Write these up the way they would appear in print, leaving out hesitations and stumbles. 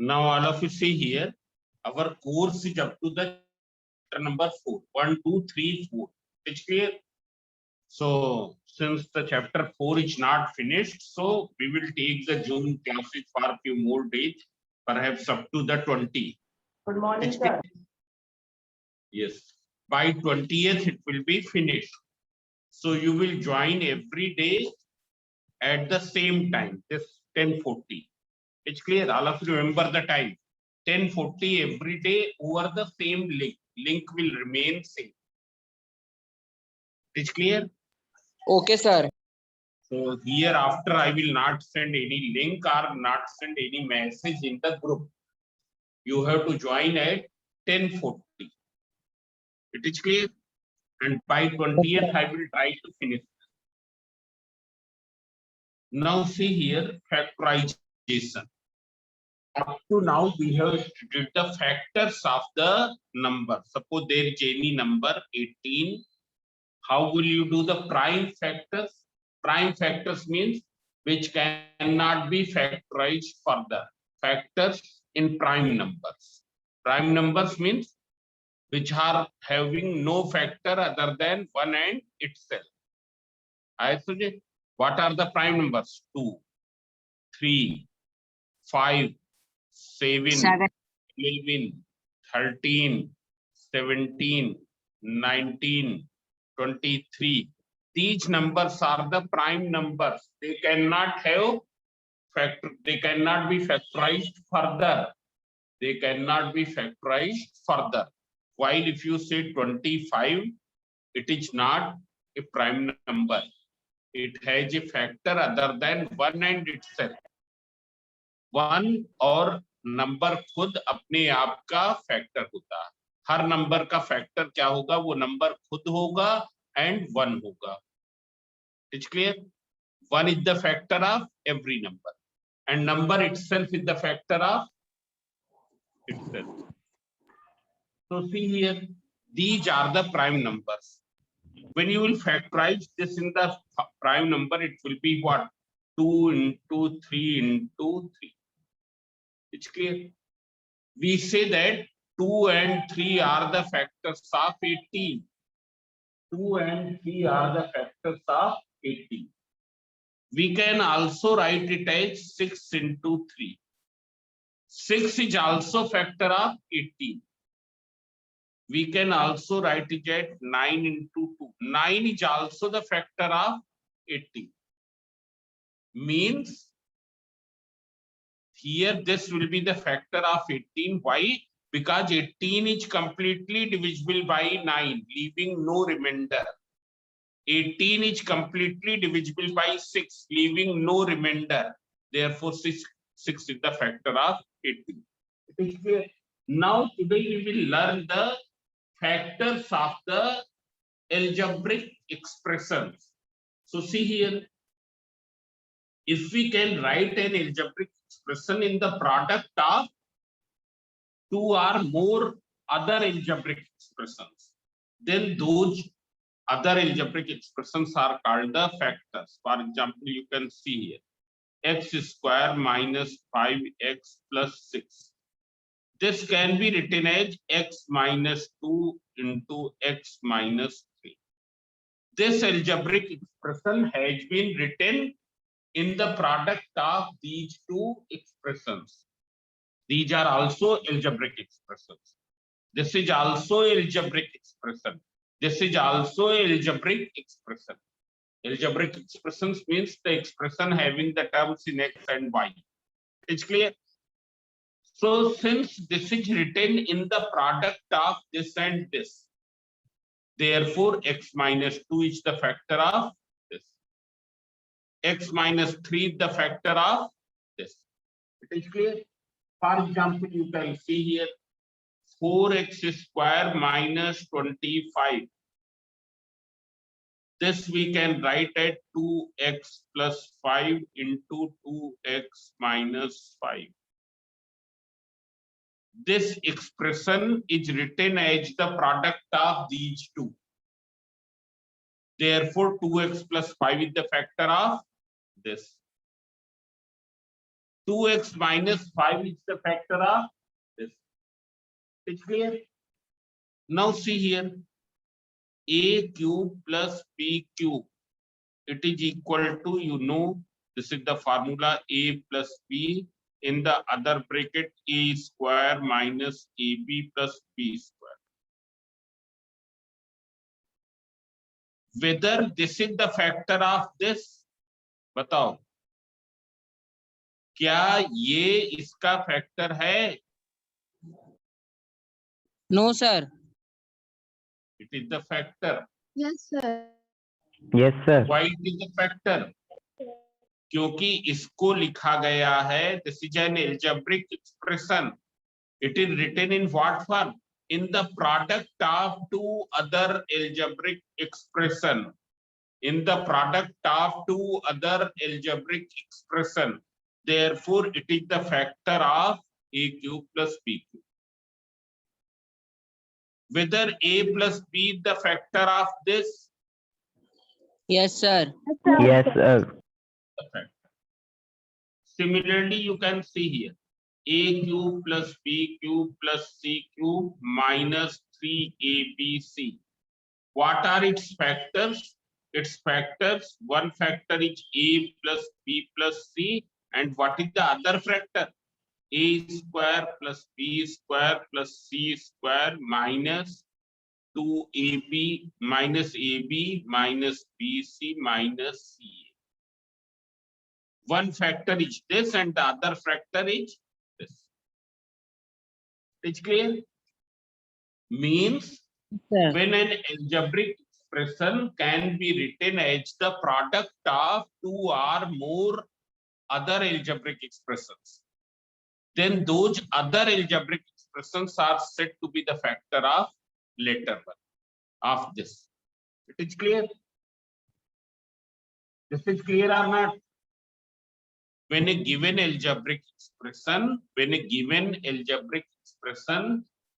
Now all of you see here, our course is up to the chapter number 4. 1, 2, 3, 4. It's clear? So since the chapter 4 is not finished, so we will take the June classes for a few more days, perhaps up to the 20. Good morning, It's sir. Yes, by 20th it will be finished. So you will join every day at the same time, this 10:40. It's clear? All of you remember the time. 10:40 every day over the same link. Link will remain same. It's clear? Okay, sir. So hereafter I will not send any link or not send any message in the group. You have to join at 10:40. It is clear? And by 20th I will try to finish. Now see here, factorization. Up to now we have studied the factors of the number. Suppose there is any number 18. How will you do the prime factors? Prime factors means which cannot be factorized further. Factors in prime numbers. Prime numbers means which are having no factor other than 1 and itself. I suggest, what are the prime numbers? 2, 3, 5, 7, 11, 13, 17, 19, 23. These numbers are the prime numbers. They cannot have factor, they cannot be factorized further. They cannot be factorized further. While if you say 25, it is not a prime number. It has a factor other than 1 and itself. 1 और number खुद अपने आप का factor होता है. हर number का factor क्या होगा? वो नंबर खुद होगा and 1 होगा. It's clear? 1 is the factor of every number and number itself is the factor of itself. So see here, these are the prime numbers. When you will factorize this in the prime number, it will be what? 2 into 3 into 3. It's clear? We say that 2 and 3 are the factors of 18. 2 and 3 are the factors of 18. We can also write it as 6 into 3. 6 is also factor of 18. We can also write it at 9 into 2. 9 is also the factor of 18. Means here this will be the factor of 18. Why? Because 18 is completely divisible by 9, leaving no remainder. 18 is completely divisible by 6, leaving no remainder. Therefore, 6 is the factor of 18. Now, today we will learn the factors of the algebraic expressions. So, see here, if we can write an algebraic expression in the product of 2 or more other algebraic expressions, then those other algebraic expressions are called the factors. For example, you can see here x square minus 5x plus 6. This can be written as x minus 2 into x minus 3. This algebraic expression has been written in the product of these two expressions. These are also algebraic expressions. This is also algebraic expression. This is also algebraic expression. Algebraic expressions means the expression having the terms in x and y. It's clear? So since this is written in the product of this and this, therefore x minus 2 is the factor of this. X minus 3 is the factor of this. It is clear? For example, you can see here 4x square minus 25. This we can write at 2x plus 5 into 2x minus 5. This expression is written as the product of these two. Therefore, 2x plus 5 is the factor of this. 2x minus 5 is the factor of this. It's clear? Now see here, a cube plus b cube, it is equal to, you know, this is the formula, a plus b in the other bracket, a square minus ab plus b square. Whether this is the factor of this, बताओ, क्या ये इसका factor है? No, sir. It is the factor. Yes, sir. Yes, sir. Why it is the factor? क्योंकि इसको लिखा गया है, this is an algebraic expression. It is written in what form? In the product of two other algebraic expression. In the product of two other algebraic expression. Therefore, it is the factor of a cube plus b cube. Whether a plus b is the factor of this? Yes, sir. Yes, sir. The factor. Similarly, you can see here, a cube plus b cube plus c cube minus 3abc. What are its factors? Its factors, one factor is a plus b plus c, and what is the other factor? A square plus b square plus c square minus 2ab minus ab minus bc minus ca. One factor is this and the other factor is this. It's clear? Means Sir. when an algebraic expression can be written as the product of two or more other algebraic expressions, then those other algebraic expressions are said to be the factor of later one of this. It is clear? This is clear or not? When a given algebraic expression,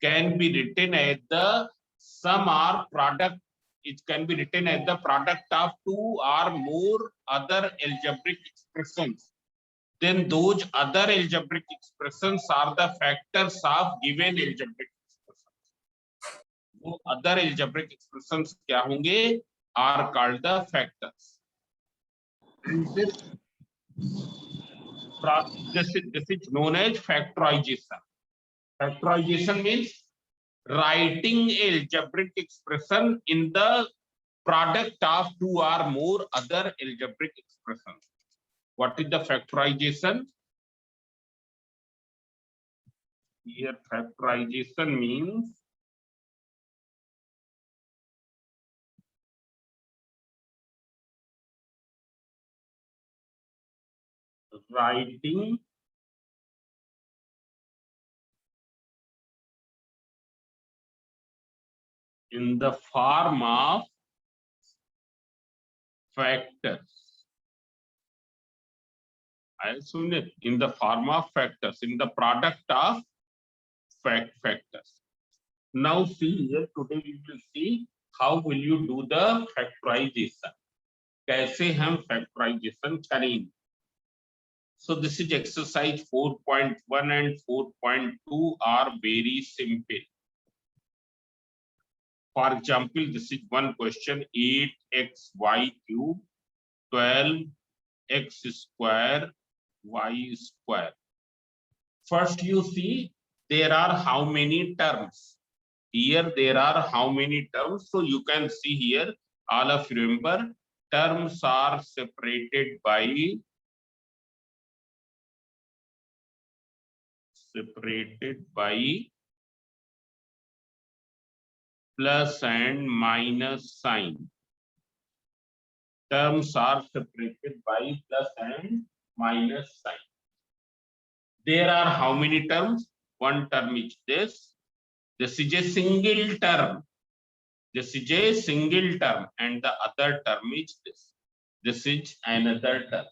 can be written as the sum or product, it can be written as the product of two or more other algebraic expressions, then those other algebraic expressions are the factors of given algebraic expressions. So other algebraic expressions क्या होंगे? Are called the factors. This is known as factorization. Factorization means writing algebraic expression in the product of two or more other algebraic expressions. What is the factorization? Here factorization means writing in the form of factors. I assume it in the form of factors, in the product of factors. Now see here, today we will see how will you do the factorization. कैसे हम factorization करेंगे. So this is exercise 4.1 and 4.2 are very simple. For example, this is one question, 8xy cube 12x square y square. First you see there are how many terms. Here there are how many terms. So you can see here, all of you remember, terms are separated by plus and minus sign. Terms are separated by plus and minus sign. There are how many terms? One term is this. This is a single term. This is a single term, and the other term is this. This is another term.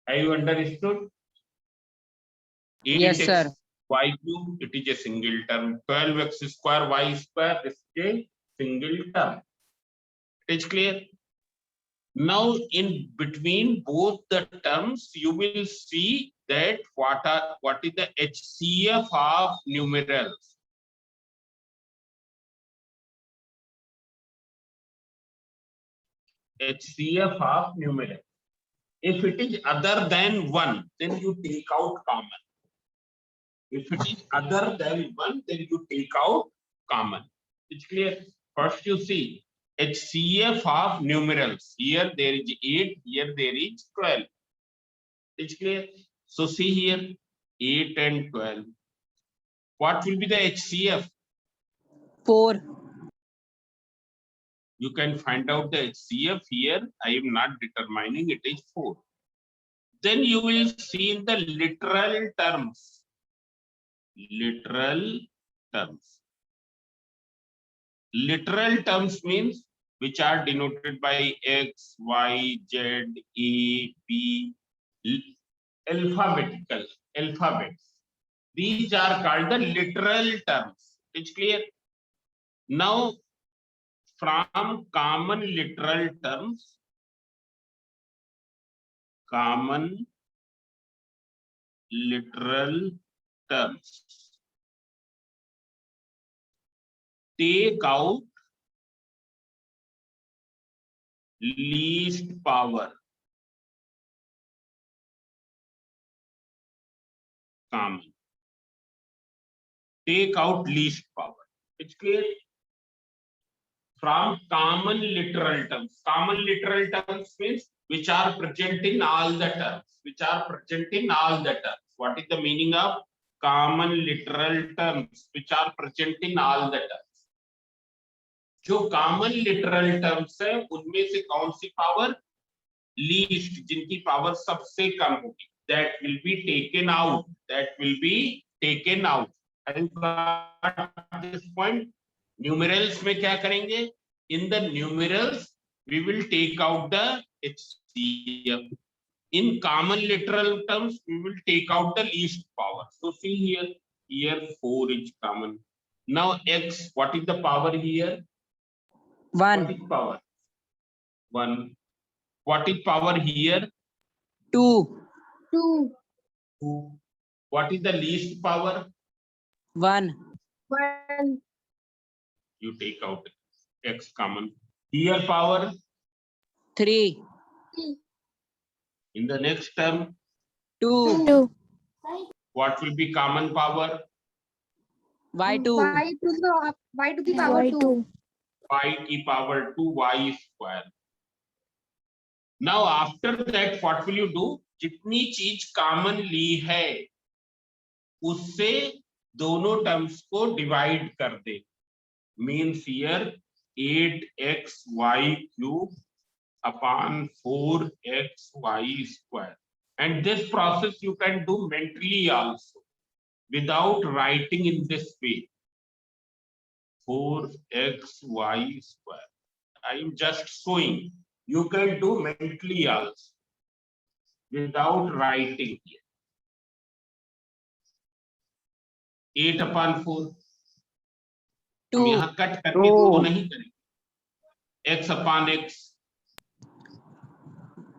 Have you understood? Yes, sir. Y cube, it is a single term. 12x square y square, this is a single term. It is clear? Now in between both the terms, you will see that what is the HCF of numerals. HCF of numerals. If it is other than 1, then you take out common. If it is other than 1, then you take out common. It's clear. First you see HCF of numerals. Here there is 8, here there is 12. It's clear. So see here 8 and 12. What will be the HCF? 4. You can find out the HCF here. I am not determining, it is 4. Then you will see in the literal terms. Literal terms. Literal terms means which are denoted by X, Y, Z, A, B, alphabetical alphabets. These are called the literal terms. It's clear. Now, from common literal terms, take out least power. Common. Take out least power. It's clear. From common literal terms. Common literal terms means which are present in all the terms. Which are present in all the terms. What is the meaning of common literal terms? Which are present in all the terms. जो common literal terms है उनमें से कौन सी power least, जिनकी power सबसे कम होगी, that will be taken out. That will be taken out. This point. Numerals में क्या करेंगे? In the numerals we will take out the HCF. in common literal terms we will take out the least power. So see here 4 is common. Now X, what is the power here? 1. What is power? 1. What is power here? 2. 2. 2. What is the least power? 1. 1. You take out X common. Here power? 3. In the next term? 2. 2. What will be common power? Y2. Y to the power 2. Y की power 2 y square. Now after that what will you do? जितनी चीज common ली है उससे दोनों terms को divide कर दे. Means here 8xy cube upon 4xy square. And this process you can do mentally also without writing in this way. 4xy square. I am just showing. You can do mentally also without writing here. 8 upon 4. 2. यहाँ cut करके दोनों नहीं करेंगे. x upon x.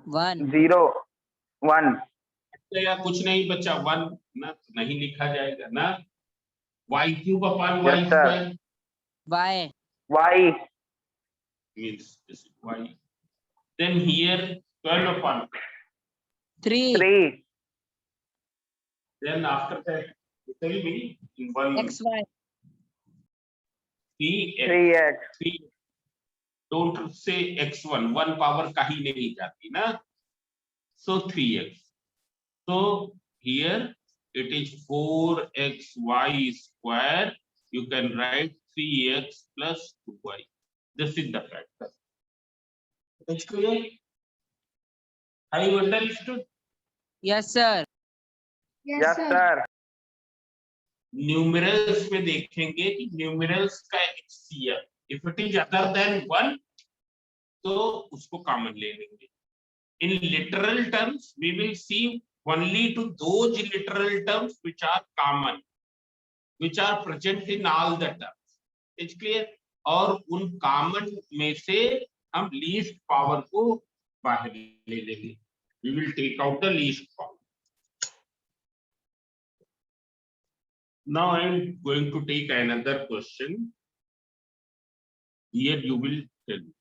1. 0 1 या कुछ नहीं बच्चा 1 ना नहीं लिखा जाएगा ना. y cube upon y Yes, sir. square Y. y means this is y. Then here 12 upon 3. 3 then after that you tell me in one XY. 3x 3x 3. Don't say x1. 1 power kahi nahi jati na. So 3x. So here it is 4xy square. You can write 3x plus 2y. This is the factor. It's clear? Have you understood? Yes, sir. yes sir Numerals में देखेंगे कि numerals का HCF. If it is other than 1, तो उसको common ले लेंगे. In literal terms, we will see only to those literal terms which are common, which are present in all the terms. It's clear? और उन common में से हम least power को बाहर ले लेंगे. We will take out the least power. Now I am going to take another question. Here you will tell me.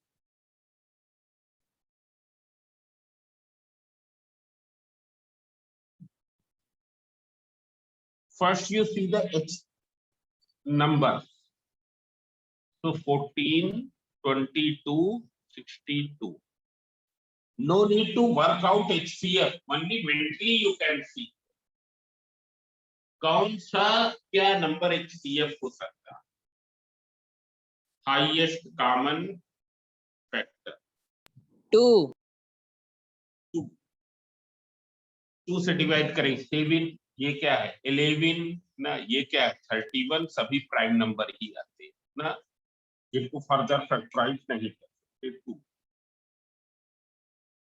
First you see the H numbers. So 14, 22, 62. No need to work out HCF. Only mentally you can see. कौन सा क्या number HCF हो सकता है? Highest common factor 2. 2 से divide करें 7. ये क्या है 11 ना, ये क्या है 31. सभी प्राइम नंबर ही आते हैं ना, जिनको फर्दर फैक्टराइज नहीं कर सकते. 2.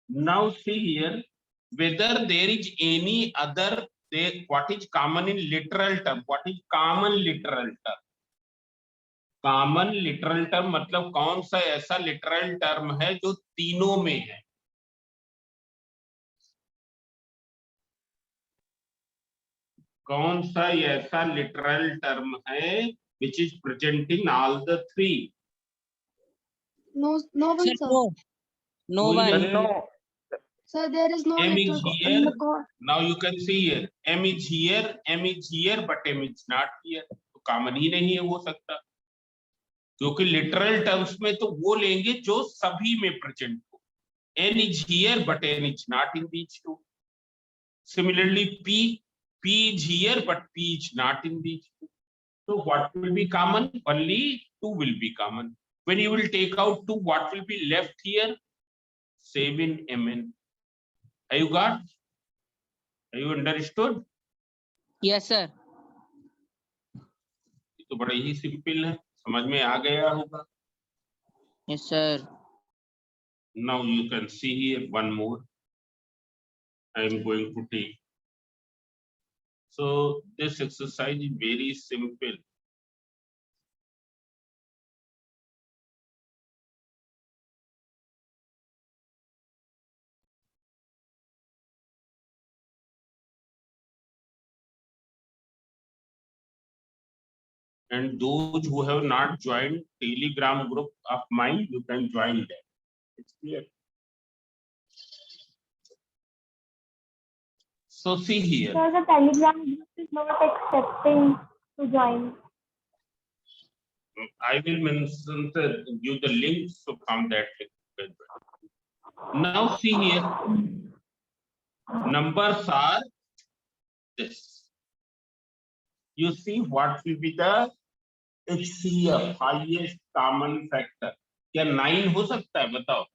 Now see here whether there is any other. What is common in literal term? What is common literal term? Common literal term मतलब कौन सा ऐसा लिटरल टर्म है जो तीनों में है? कौन सा ऐसा लिटरल टर्म है which is present in all the three? No, no one, Sir, sir. no. No कोई one. नहीं. No. Sir, there is no M is letter in here. the code. Now you can see here M is here, M is here, but M is not here. तो common ही नहीं है हो सकता, क्योंकि literal terms में तो वो लेंगे जो सभी में प्रेजेंट हो. N is here but N is not in these two. Similarly P is here but P is not in these two. So what will be common? Only 2 will be common. When you will take out 2, what will be left here? 7mn. Have you got? Have you understood? Yes, sir. ये तो बड़ा ही simple है, समझ में आ गया होगा. Yes, sir. Now you can see here one more. I am going to take. So this exercise is very simple. And those who have not joined Telegram group of mine, you can join them. It's clear. So see here. Sir, the Telegram group is not accepting to join. I will mention you the link, so from that link you can join. Now see here. Numbers are this. You see what will be the HCF, highest common factor. क्या 9 हो सकता है बताओ?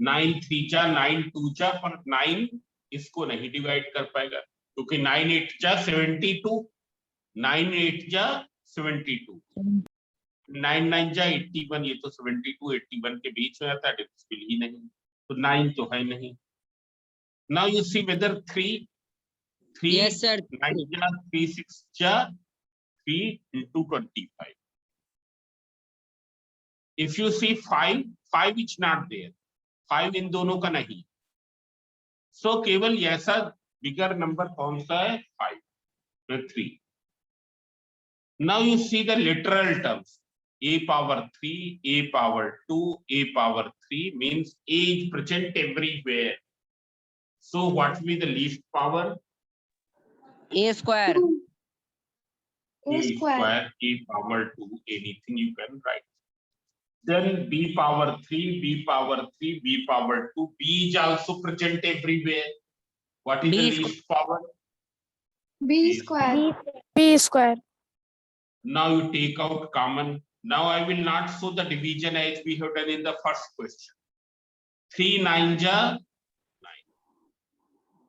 9 3 जा 9 2 जा, पर 9 इसको नहीं डिवाइड कर पाएगा, क्योंकि 9 8 जा 72, 9 8 जा 72, 9 9 जा 81. ये तो 72 81 के बीच में आता है, डिविजिबल ही नहीं, तो 9 तो है नहीं. Now you see whether 3 Yes, sir. 9 जा 3 6 जा 3 into 25. If you see 5 is not there. 5 इन दोनों का नहीं. So केवल ऐसा बिगर नंबर कौन सा है? 5 with 3. Now you see the literal terms. A power 3, A power 2, A power 3 means A is present everywhere. So what will be the least power? A square. 2. A A square. A power 2, anything you can write. Then B power 3, B power 3, B power 2. B is also present everywhere. What is B the square. least power? B B square. B square. Now you take out common. Now I will not show the division as we have done in the first question. 3 9 ja 9.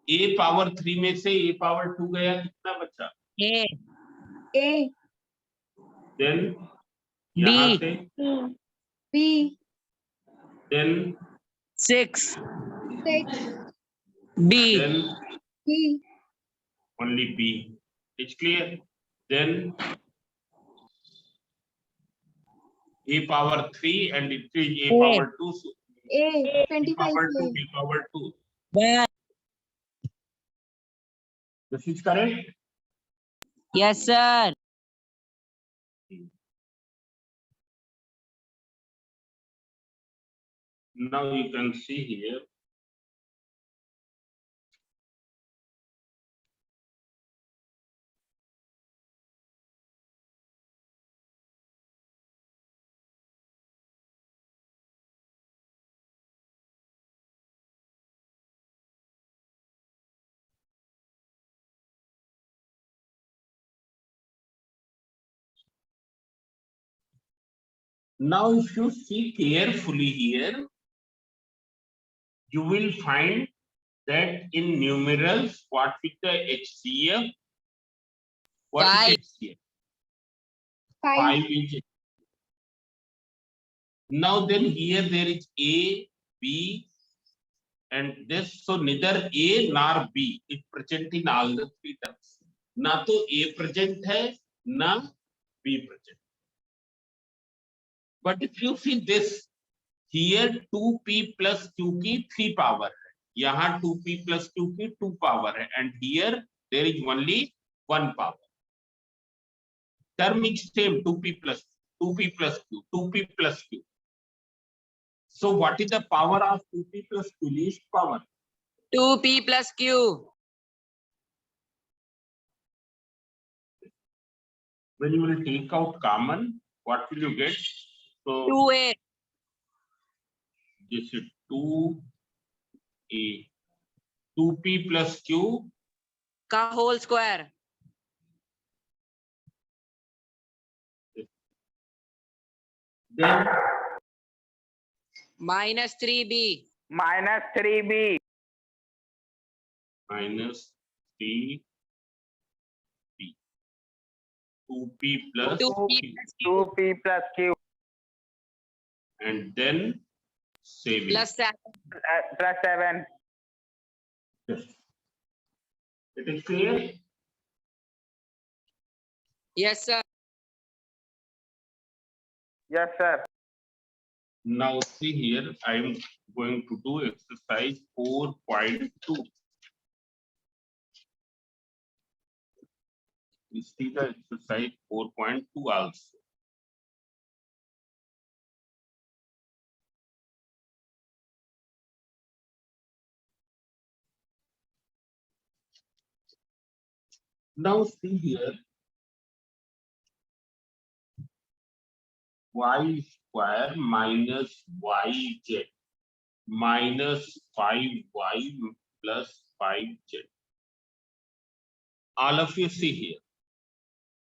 A power 3 में से A power 2 गया, कितना बचा? A. A. Then B. यहाँ से B. then 6. 6. B. then B. only B. It's clear. Then A power 3 and it is A A. power 2. So A. b 25 power 2, A. b power 2. Well, This is correct. yes, sir. Now you can see here. Now, if you see carefully here, you will find that in numerals, what is the HCF? What Five. is HCF? 5. 5 is. Now then here there is A, B, and this. So neither A nor B is present in all the three terms. ना तो A present है, ना B present. But if you see this, here 2p plus q की 3 power है, यहाँ 2p plus q की 2 power है, and here there is only 1 power. Term is same, 2p plus q, 2p plus q. So what is the power of 2p plus q? Least power. 2p plus q. When you will take out common, what will you get? So 2a. this is 2a, 2p plus q, का whole square. then Minus 3b. minus 3b, minus 3p, 2p plus 2p q, plus q. 2p plus q, and then 7. Plus 7. plus 7. Yes. It is clear? Yes, sir. Yes, sir. Now see here, I am going to do exercise 4.2. You see the exercise 4.2 also. Now see here, y square minus yz minus 5y plus 5z. All of you see here.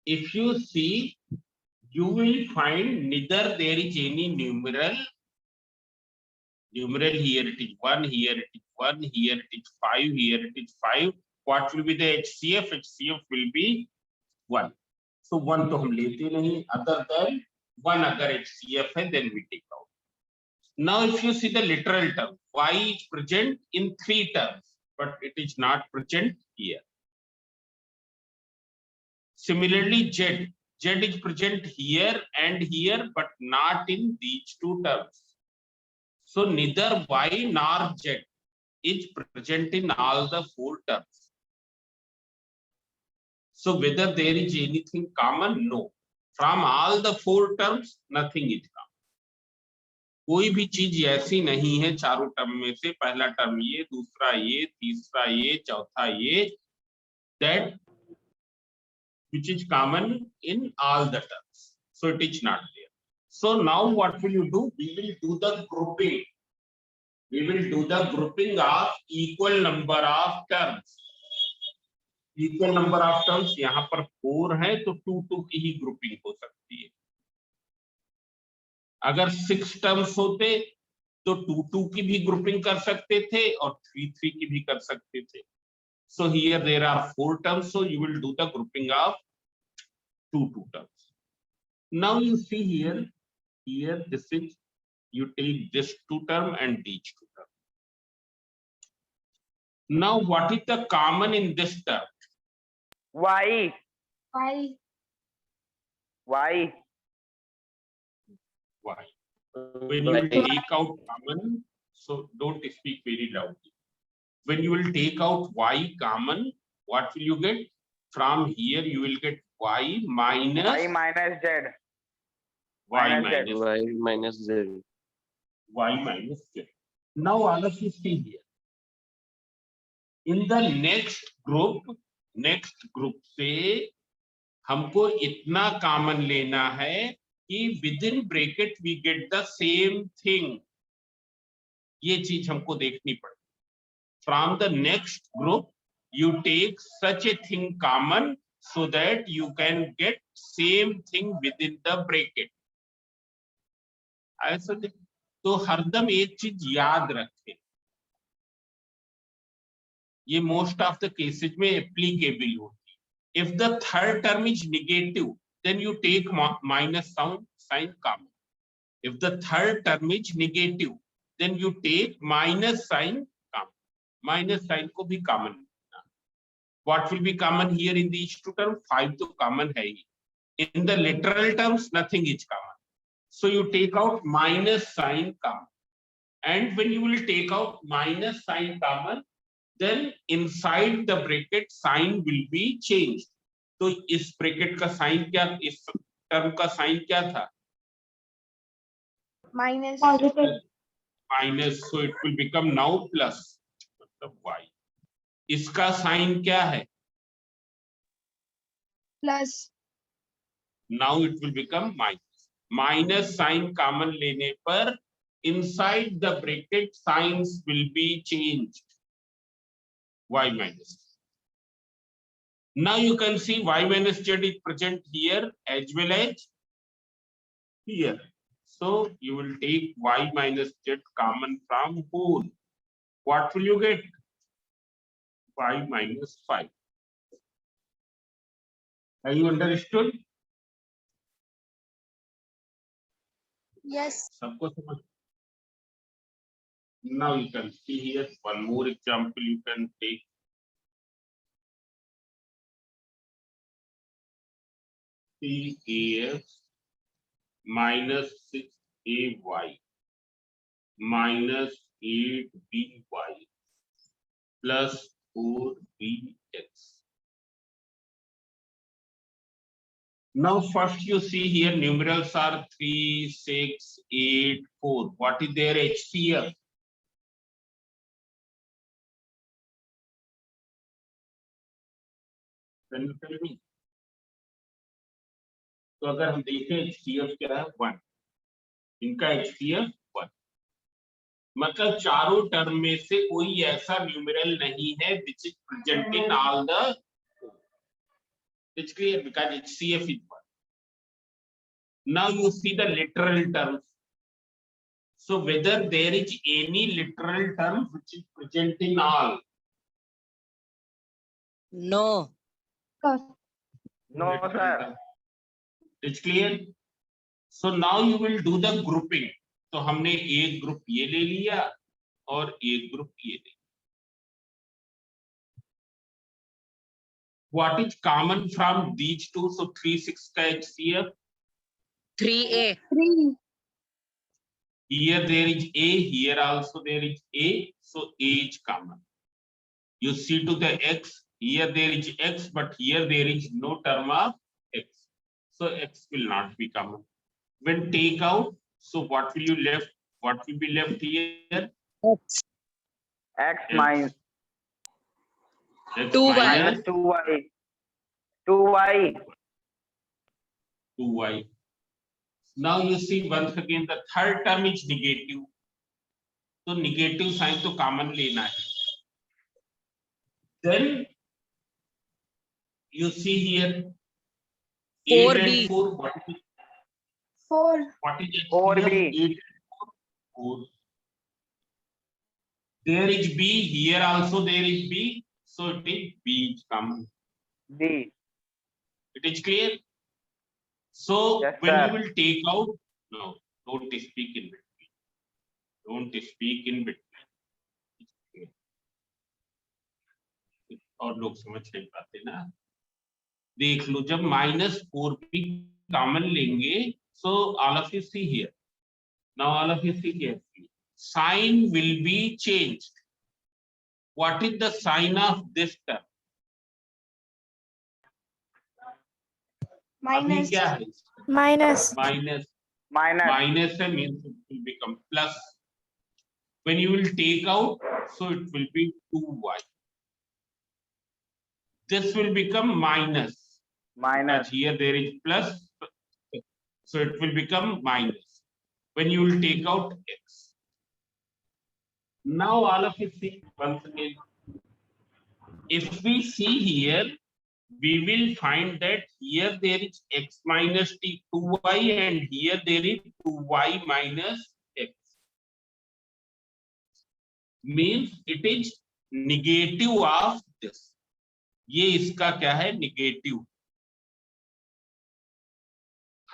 If you see, you will find neither there is any numeral. Numeral here it is 1, here it is 1, here it is 5, here it is 5. What will be the HCF? HCF will be 1. So 1 तो हम लेते नहीं. Other than 1 अगर HCF है, then we take out. Now if you see the literal term, y is present in 3 terms, but it is not present here. Similarly, z is present here and here, but not in these 2 terms. So neither y nor z is present in all the 4 terms. So whether there is anything common? No. From all the 4 terms, nothing is common. कोई भी चीज ऐसी नहीं है चारों term में से, पहला टर्म ये, दूसरा ये, तीसरा ये, चौथा ये, that which is common in all the terms. So it is not there. So now what will you do? We will do the grouping. We will do the grouping of equal number of terms. Equal number of terms यहाँ पर 4 है, तो 2 की ही grouping हो सकती है. अगर 6 terms होते तो 2 की भी ग्रुपिंग कर सकते थे और 3 की भी कर सकते थे. So here there are 4 terms, so you will do the grouping of 2 terms. Now you see here this is, you take this 2 term and these 2 term. Now what is the common in this term? Y, 5. Y, Y. When you will take out common, so don't speak very loudly. When you will take out y common, what will you get? From here you will get y minus Y minus Z. y minus Z. minus Y minus Z. y minus z. Now all of you see here. In the next group से हमको इतना common लेना है कि within bracket we get the same thing. ये चीज हमको देखनी पड़ेगी. From the next group you take such a thing common so that you can get same thing within the bracket. ऐसा तो हरदम एक चीज याद रखें, ये मोस्ट ऑफ द केसेज में एप्लीकेबल होती है. If the third term is negative then you take minus sign common. If the third term is negative then you take minus sign common. Minus sign को भी common. What will be common here in these two terms? 5 तो common है ही. In the literal terms nothing is common. So you take out minus sign common. And when you will take out minus sign common, then inside the bracket sign will be changed. तो इस bracket का sign क्या, इस term का sign क्या था? minus Positive. Minus. So it will become now plus, मतलब y. इसका साइन क्या है? plus now it will become minus. Minus sign common लेने पर inside the bracket signs will be changed. y minus. Now you can see y minus z is present here as well as here. So you will take y minus z common from whole. What will you get? Y minus 5. Have you understood? yes सबको समझ? Now you can see here one more example you can take. CAS minus 6AY minus 8BY plus 4BX. Now first you see here numerals are 3, 6, 8, 4. What is their HCF? Can you tell me? तो अगर हम देखें HCF क्या है? 1. इनका HCF 1. मतलब चारों term में से कोई ऐसा न्यूमेरल नहीं है which is present in all the. It's clear because HCF is 1. Now you see the literal terms. So whether there is any literal term which is present in all. No. No, sir. It's clear. So now you will do the grouping. तो हमने एक group ये ले लिया और एक group ये ले. What is common from these two? So 3, 6 का HCF. 3A. 3 Here there is A, here also there is A, so A is common. You see to the X, here there is X, but here there is no term of X. So X will not be common. When take out, so what will you left? What will be left here? X. X minus X 2y. minus 2y. 2y. 2y. Now you see once again the third term is negative. So negative sign तो common लेना है. Then you see here 8 4B. and 4. 4 What is it? 4B. 8 4. There is B, here also there is B, so it is B is common. B. It is clear? So Yes, when sir. you will take out, no, don't speak in between. Don't speak in between. और लोग समझ नहीं पाते ना. देख लो जब -4 भी common लेंगे, so all of you see here. Now all of you see carefully. Sign will be changed. What is the sign of this term? अभी minus, क्या है? minus, Minus. minus, Minus means it will become plus. When you will take out, so it will be 2y. This will become minus. minus, Because here there is plus, so it will become minus. When you will take out x. Now all of you see once again. If we see here, we will find that here there is x minus t 2y and here there is 2y minus x. Means it is negative of this. ये इसका क्या है? Negative.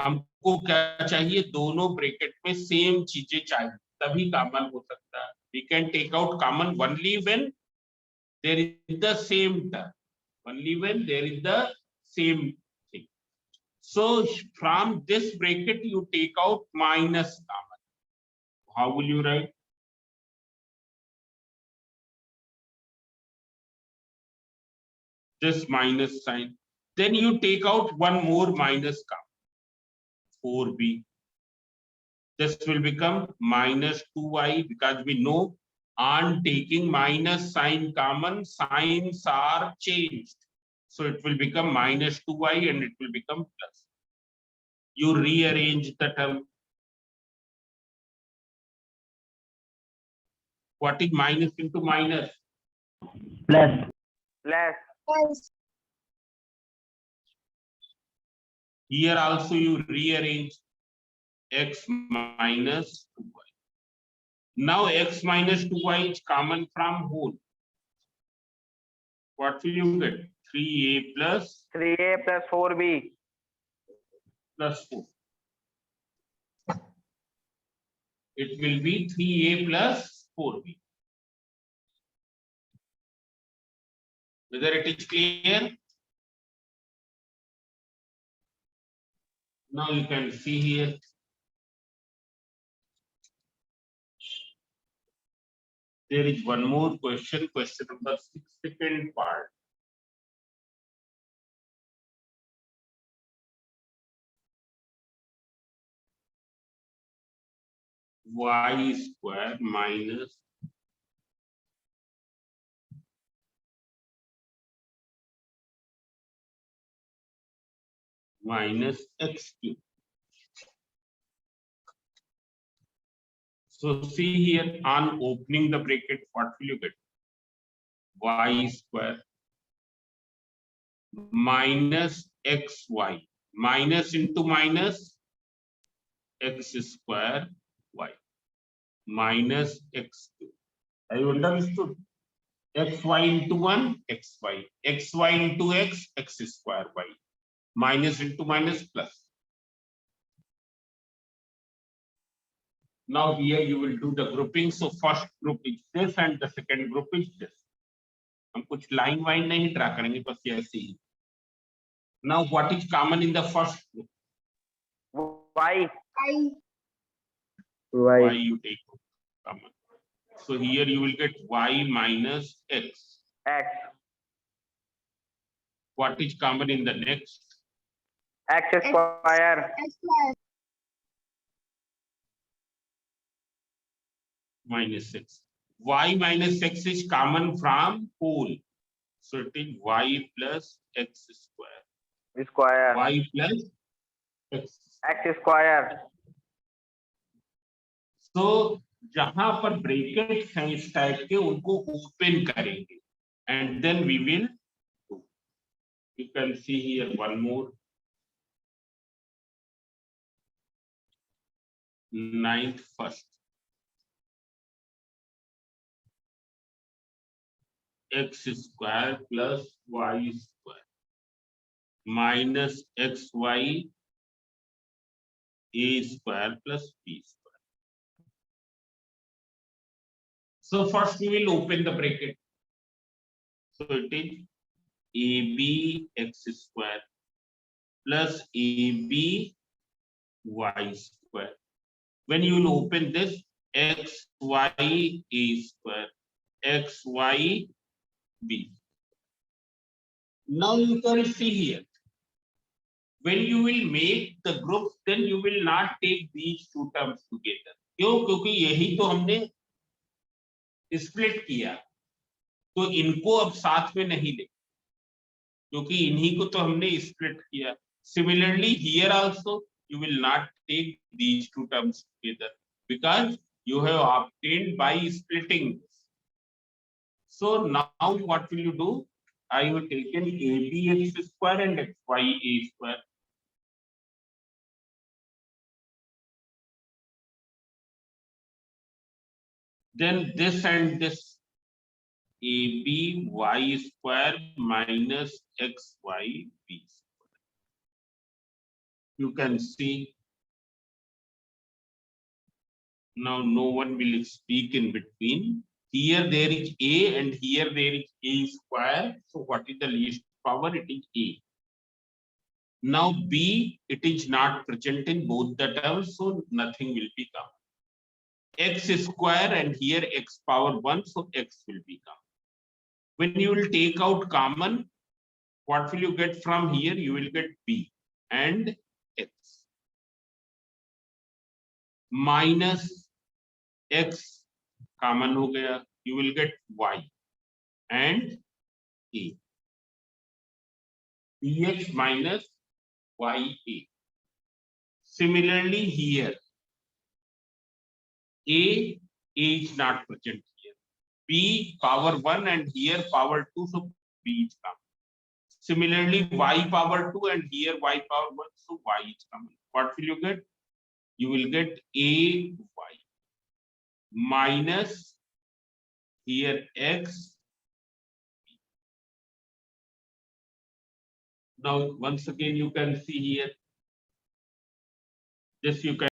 हमको क्या चाहिए? दोनों bracket में same चीजें चाहिए, तभी कॉमन हो सकता है. We can take out common only when there is the same term. Only when there is the same thing. So from this bracket you take out minus common. How will you write? This minus sign. Then you take out one more minus common. 4b. This will become minus 2y because we know on taking minus sign common, signs are changed. So it will become minus 2y and it will become plus. You rearrange the term. What is minus into minus? plus, plus, plus, Here also you rearrange x minus 2y. Now x minus 2y is common from whole. What will you get? 3a plus 3a plus 4b, plus 4. It will be 3a plus 4b. Whether it is clear? Now you can see here. There is one more question, question number 6, second part. Y square minus x cube. So see here, on opening the bracket, what will you get? Y square minus xy, minus into minus x square y minus x cube. Have you understood? Xy into 1 xy, xy into x square y, minus into minus plus. Now here you will do the grouping. So first group is this and the second group is this. हम कुछ line wine नहीं draw करेंगे, बस ऐसे ही. Now what is common in the first group? y, I, Y you take common. So here you will get y minus x. x, What is common in the next? x square, x square, Minus x. Y minus x is common from whole. So it is y plus x square. square, Y plus x. x square, So जहां पर bracket हैं इस type के, उनको open करेंगे and then we will do. You can see here one more. 9th first. X square plus y square minus xy a square plus b square. So first we will open the bracket. So it is ab x square plus ab y square When you will open this x y a square, x y b. Now you can see here. When you will make the groups, then you will not take these two terms together. क्यों? क्योंकि यही तो हमने split किया, तो इनको अब साथ में नहीं ले, क्योंकि इन्हीं को तो हमने स्प्लिट किया. Similarly, here also you will not take these two terms together because you have obtained by splitting this. So now what will you do? I have taken abx square and xya square. Then this and this, AB y square minus xy b square. You can see now no one will speak in between. Here there is a and here there is a square. So what is the least power? It is a. Now b, it is not present in both the terms, so nothing will become. X square and here x power 1, so x will become. When you will take out common, what will you get from here? You will get b and x minus x common ho gaya, you will get y and a. Bx minus ya. Similarly here, a is not present here. B power 1 and here power 2, so b is coming. Similarly, y power 2 and here y power 1, so y is coming. What will you get? You will get a y minus here x. Now once again you can see here, this you can